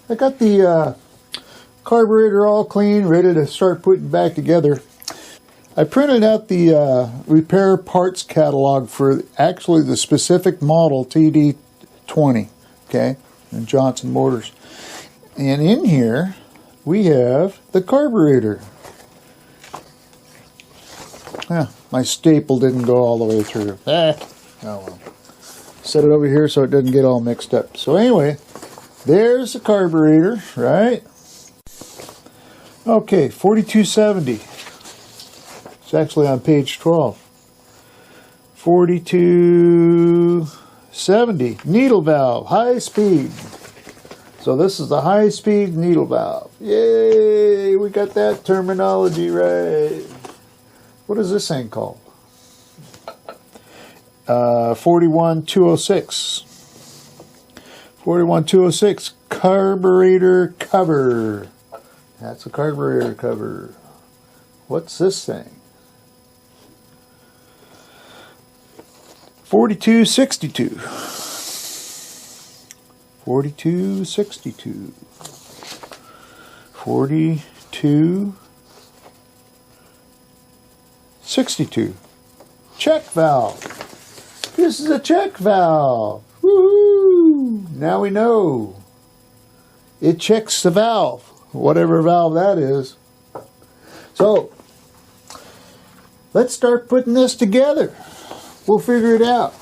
I got the carburetor all clean, ready to start putting back together. I printed out the repair parts catalog for actually the specific model TD20, okay, and Johnson Motors. And in here we have the carburetor. My staple didn't go all the way through. Oh well. Set it over here so it doesn't get all mixed up. So anyway, there's the carburetor, right? Okay, 4270. It's actually on page 12. 4270. Needle valve, high speed. So this is the high speed needle valve. Yay, we got that terminology right. What is this thing called? 41206. 41206 carburetor cover. That's a carburetor cover. What's this thing? 4262. 4262. 4262. Check valve. This is a check valve. Woohoo! Now we know. It checks the valve, whatever valve that is. So, let's start putting this together. We'll figure it out.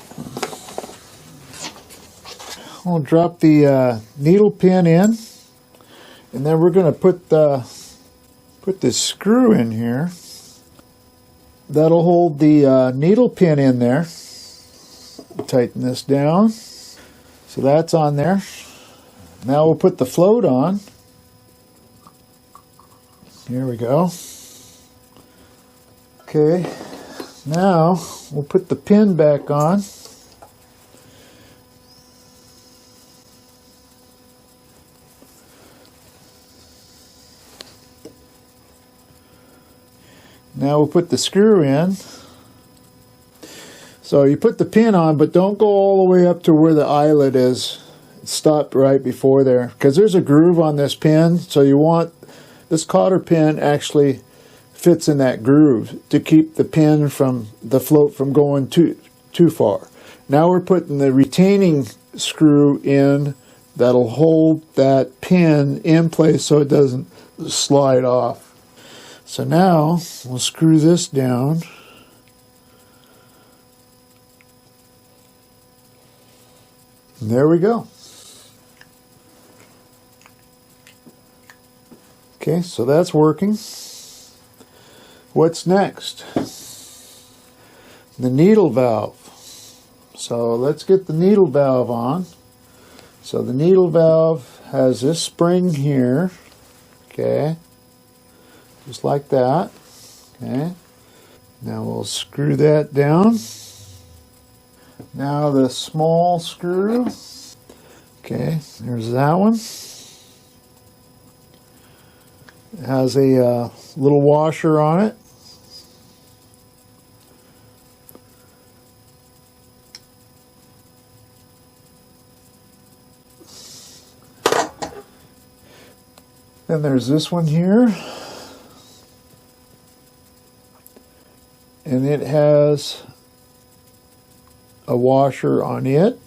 We'll drop the needle pin in, and then we're going to put this screw in here. That'll hold the needle pin in there. Tighten this down. So that's on there. Now we'll put the float on. Here we go. Okay. Now we'll put the pin back on. Now we'll put the screw in. So you put the pin on, but don't go all the way up to where the eyelet is. Stop right before there, because there's a groove on this pin, so you want this cotter pin actually fits in that groove to keep the pin from the float from going too far. Now we're putting the retaining screw in that'll hold that pin in place so it doesn't slide off. So now we'll screw this down. And there we go. Okay, so that's working. What's next? The needle valve. So let's get the needle valve on. So the needle valve has this spring here. Okay. Just like that. Okay. Now we'll screw that down. Now the small screw. Okay, there's that one. It has a little washer on it. Then there's this one here. And it has a washer on it.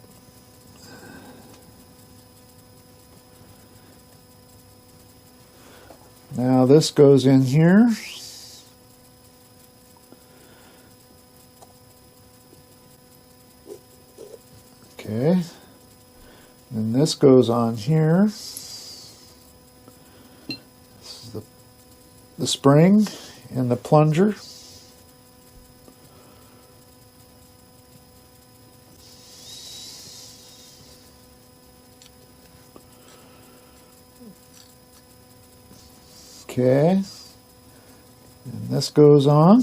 Now this goes in here. Okay. And this goes on here. This is the spring and the plunger. Okay, and this goes on.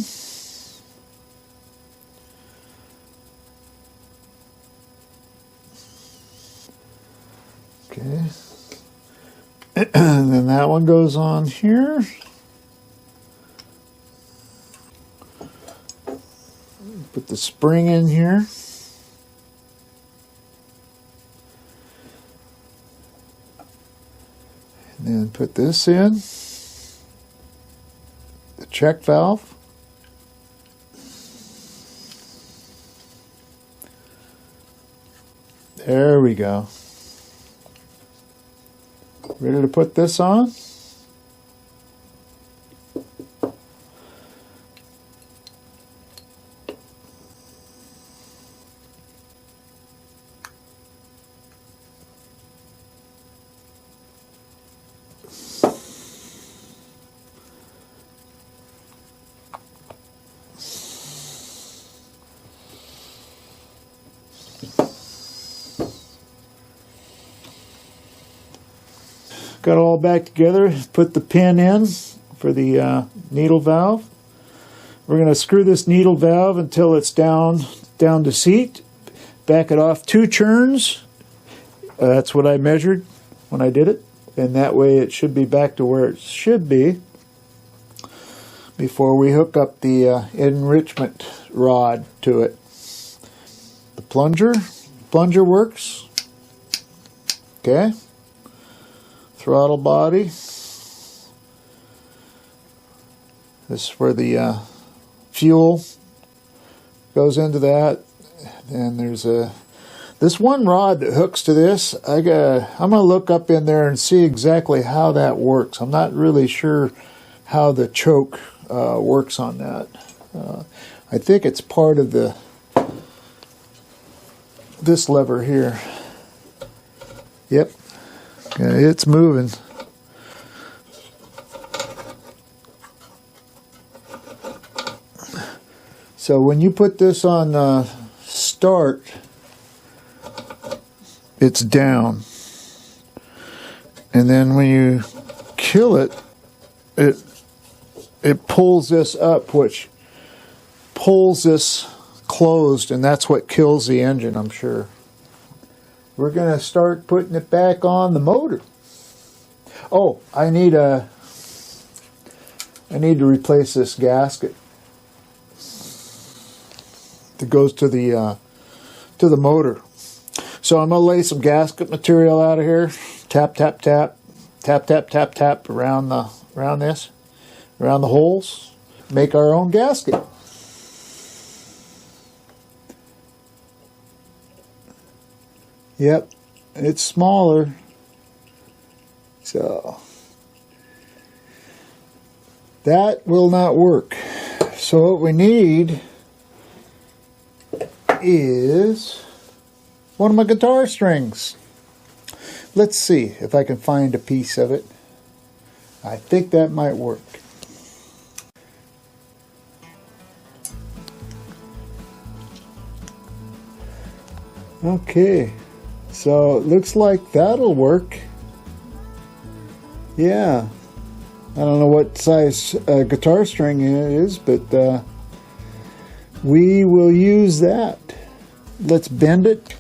Okay, and then that one goes on here. Put the spring in here. And then put this in, the check valve. There we go. Ready to put this on? Got it all back together. Put the pin in for the needle valve. We're going to screw this needle valve until it's down to seat. Back it off 2 turns. That's what I measured when I did it, and that way it should be back to where it should be before we hook up the enrichment rod to it. The plunger works. Okay. Throttle body. This is where the fuel goes into that. And there's this one rod that hooks to this. I'm gonna look up in there and see exactly how that works. I'm not really sure how the choke works on that. I think it's part of this lever here. Yep. Okay, it's moving. So when you put this on start, it's down. And then when you kill it, it pulls this up, which pulls this closed, and that's what kills the engine, I'm sure. We're going to start putting it back on the motor. Oh, I need to replace this gasket that goes to the motor. So I'm going to lay some gasket material out of here. Tap, tap, tap, tap, tap, tap, tap around the holes. Make our own gasket. Yep, it's smaller, so that will not work. So what we need is one of my guitar strings. Let's see if I can find a piece of it. I think that might work. Okay. So it looks like that'll work. Yeah. I don't know what size guitar string it is, but we will use that. Let's bend it.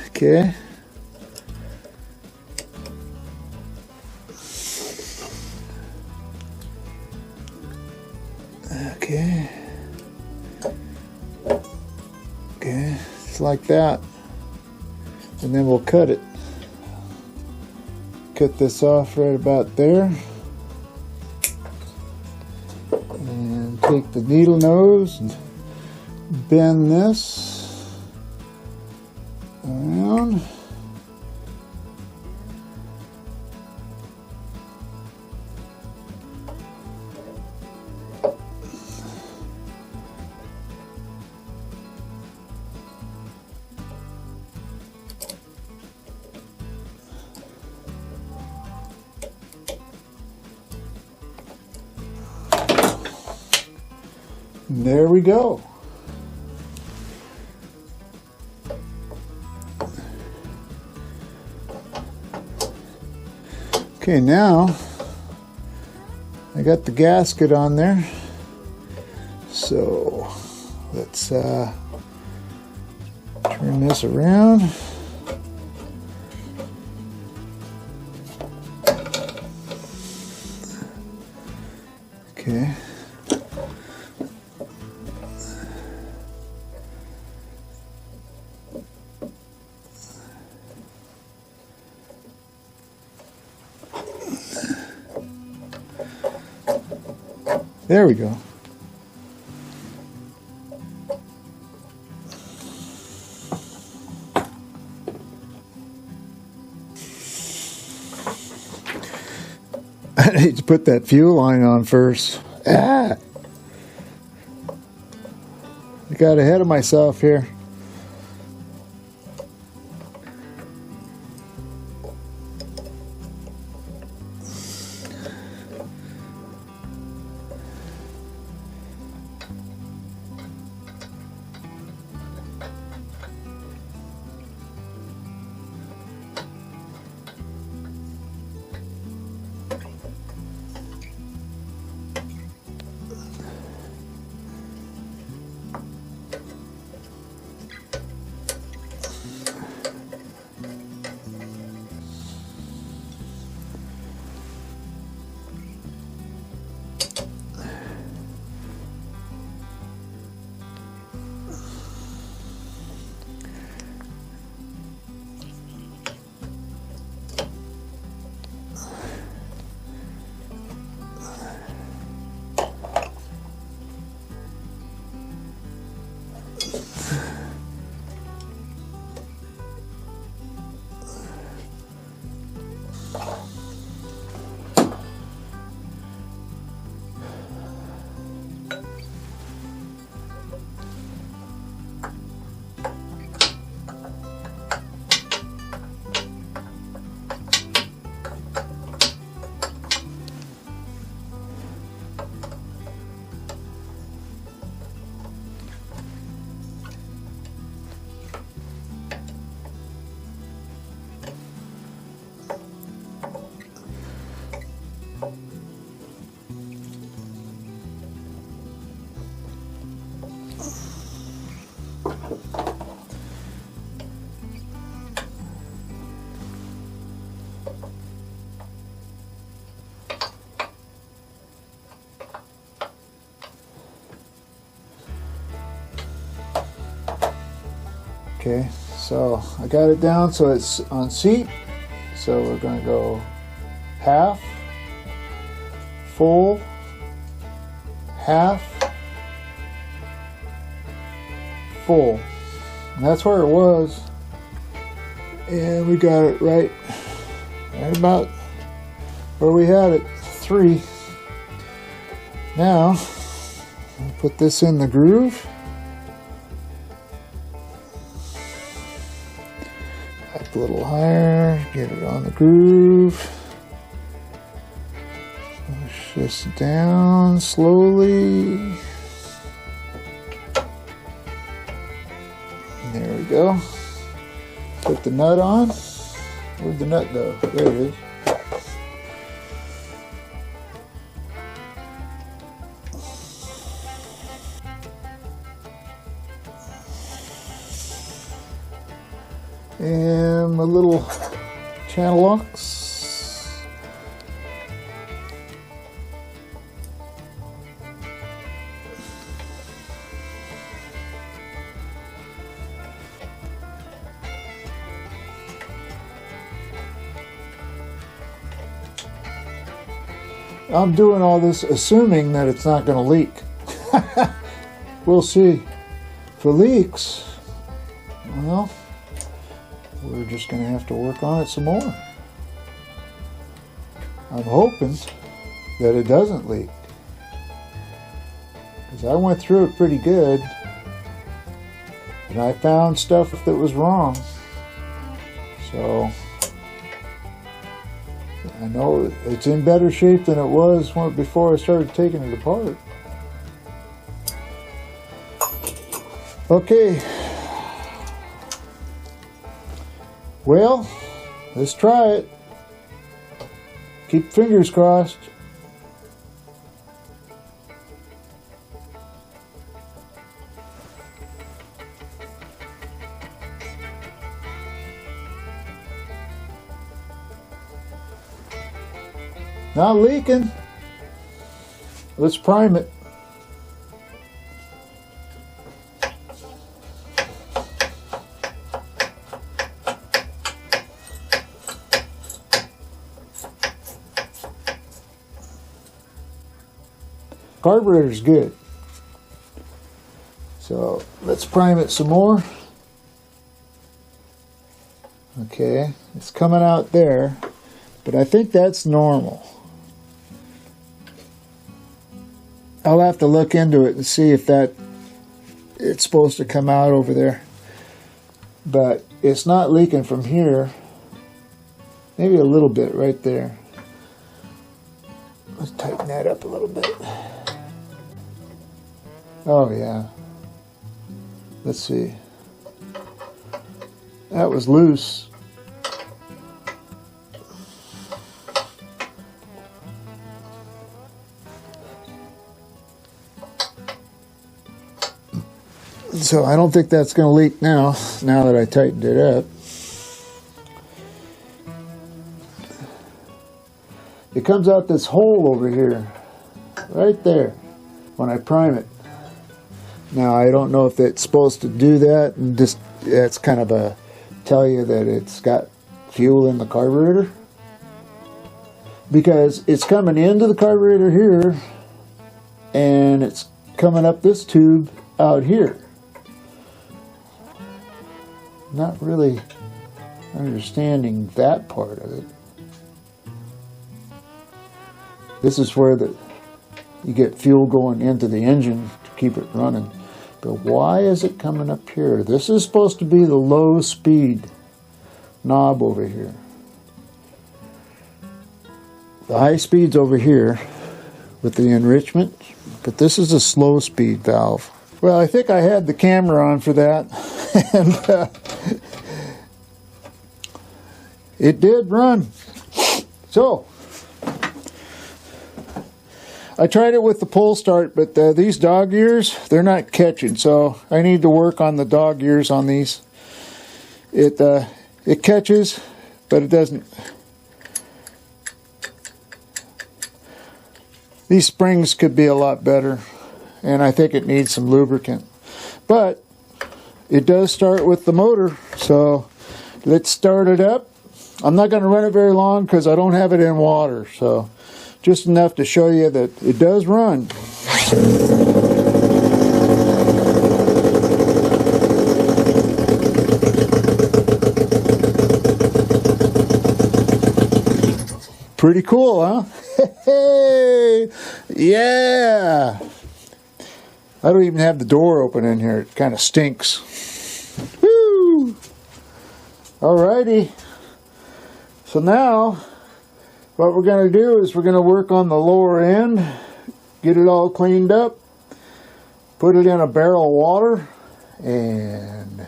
Okay. Okay. Okay, just like that. And then we'll cut it. Cut this off right about there. And take the needle nose and bend this around. And there we go. Okay, now I got the gasket on there. So let's turn this around. Okay. There we go. I need to put that fuel line on first. Ah! I got ahead of myself here. Okay, so I got it down so it's on seat. So we're going to go half, full, half, full. And that's where it was. And we got it right about where we had it, 3. Now, I'll put this in the groove. Up a little higher, get it on the groove. Push this down slowly. There we go. Put the nut on. Where'd the nut go? There it is. And my little channel locks. I'm doing all this assuming that it's not going to leak. We'll see. If it leaks, well, we're just going to have to work on it some more. I'm hoping that it doesn't leak, because I went through it pretty good and I found stuff that was wrong. So I know it's in better shape than it was before I started taking it apart. Okay. Well, let's try it. Keep fingers crossed. Not leaking. Let's prime it. Carburetor's good. So let's prime it some more. Okay, it's coming out there, but I think that's normal. I'll have to look into it and see if it's supposed to come out over there. But it's not leaking from here. Maybe a little bit right there. Let's tighten that up a little bit. Oh yeah. Let's see. That was loose. So I don't think that's going to leak now that I tightened it up. It comes out this hole over here, right there, when I prime it. Now I don't know if it's supposed to do that, and just it's kind of a tell you that it's got fuel in the carburetor, because it's coming into the carburetor here and it's coming up this tube out here. Not really understanding that part of it. This is where you get fuel going into the engine to keep it running. But why is it coming up here? This is supposed to be the low speed knob over here. The high speed's over here with the enrichment, but this is a slow speed valve. Well, I think I had the camera on for that, and it did run. So I tried it with the pull start, but these dog ears, they're not catching, so I need to work on the dog ears on these. It catches, but it doesn't. These springs could be a lot better, and I think it needs some lubricant. But it does start with the motor, so let's start it up. I'm not going to run it very long because I don't have it in water, so just enough to show you that it does run. Pretty cool, huh? Hey, yeah! I don't even have the door open in here. It kind of stinks. Woo! Alrighty. So now, what we're going to do is we're going to work on the lower end, get it all cleaned up, put it in a barrel of water, and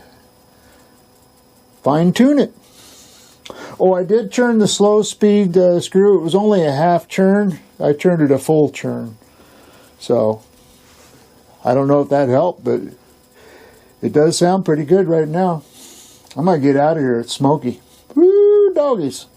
fine tune it. Oh, I did churn the slow speed screw. It was only a half churn. I turned it a full churn. So, I don't know if that helped, but it does sound pretty good right now. I might get out of here. It's smoky. Woo, doggies.